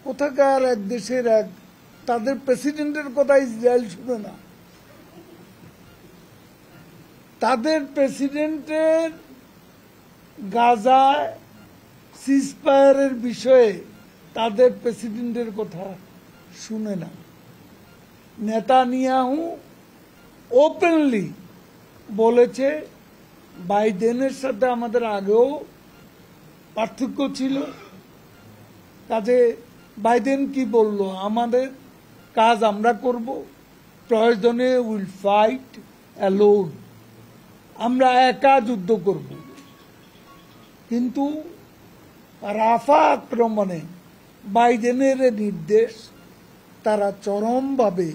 কোথাকার এক দেশের তাদের প্রেসিডেন্টের কথা ইসরায়েল শুনে না। তাদের প্রেসিডেন্টের গাজায় সিজফায়ারের বিষয়ে তাদের প্রেসিডেন্টের কথা শুনে না। নেতানিয়াহু ওপেনলি বলেছে বাইডেনের সাথে আমাদের আগেও পার্থক্য ছিল, কাজে বাইডেন কি বলল, আমাদের কাজ আমরা করব, প্রয়োজনে উইল ফাইট অ্যালোন, আমরা একা যুদ্ধ করব। কিন্তু রাফা আক্রমণে বাইডেনের নির্দেশ তারা চরমভাবে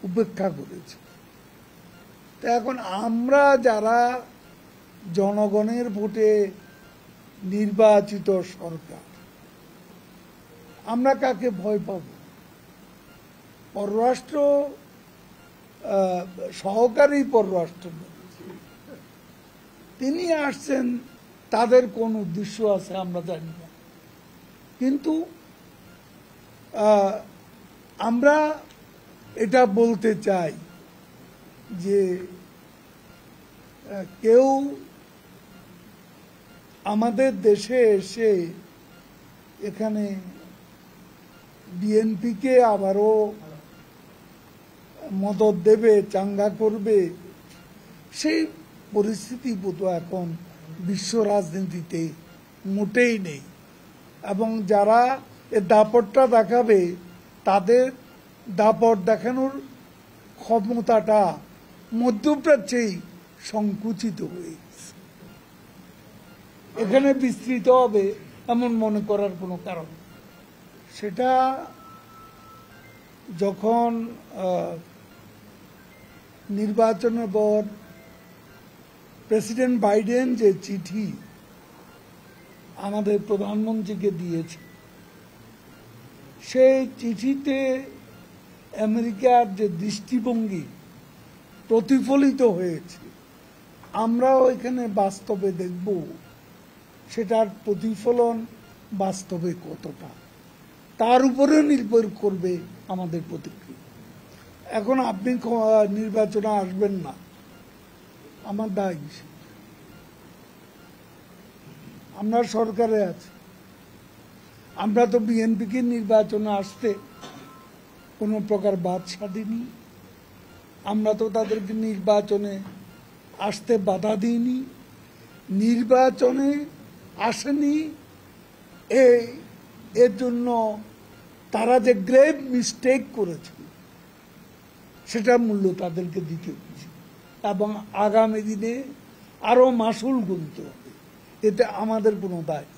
উপেক্ষা করেছে। তো এখন আমরা যারা জনগণের ভোটে নির্বাচিত সরকার, আমরা কাকে ভয় পাব? পররাষ্ট্র সহকারী পররাষ্ট্রমন্ত্রী তিনি আসছেন, তাদের কোন উদ্দেশ্য আছে আমরা জানি না। কিন্তু আমরা এটা বলতে চাই যে কেউ আমাদের দেশে এসে এখানে বিএনপিকে আবারও মদত দেবে, চাঙ্গা করবে, সেই পরিস্থিতি বোধ এখন বিশ্ব রাজনীতিতে মোটেই নেই। এবং যারা এ দাপটটা দেখাবে, তাদের দাপট দেখানোর ক্ষমতাটা মধ্যপ্রাচ্যেই সংকুচিত হয়ে গেছে। এখানে বিস্তৃত হবে এমন মনে করার কোনো কারণ, সেটা যখন নির্বাচনের পর প্রেসিডেন্ট বাইডেন যে চিঠি আমাদের প্রধানমন্ত্রীকে দিয়েছে, সেই চিঠিতে আমেরিকার যে দৃষ্টিভঙ্গি প্রতিফলিত হয়েছে, আমরাও এখানে বাস্তবে দেখব সেটার প্রতিফলন বাস্তবে কতটা, তার উপরে নির্ভর করবে আমাদের প্রতিক্রিয়া। এখন আপনি নির্বাচনে আসবেন না, আমার দায় কিসে? আমরা সরকারে আছি, আমরা তো বিএনপিকে নির্বাচনে আসতে কোনো প্রকার বাধা দিইনি, আমরা তো তাদেরকে নির্বাচনে আসতে বাধা দিইনি। নির্বাচনে আসেনি এর জন্য তারা যে গ্রেভ মিস্টেক করেছে সেটার মূল্য তাদেরকে দিতে হচ্ছে, এবং আগামী দিনে আরো মাসুল গুনতে হবে, এতে আমাদের কোনো দায়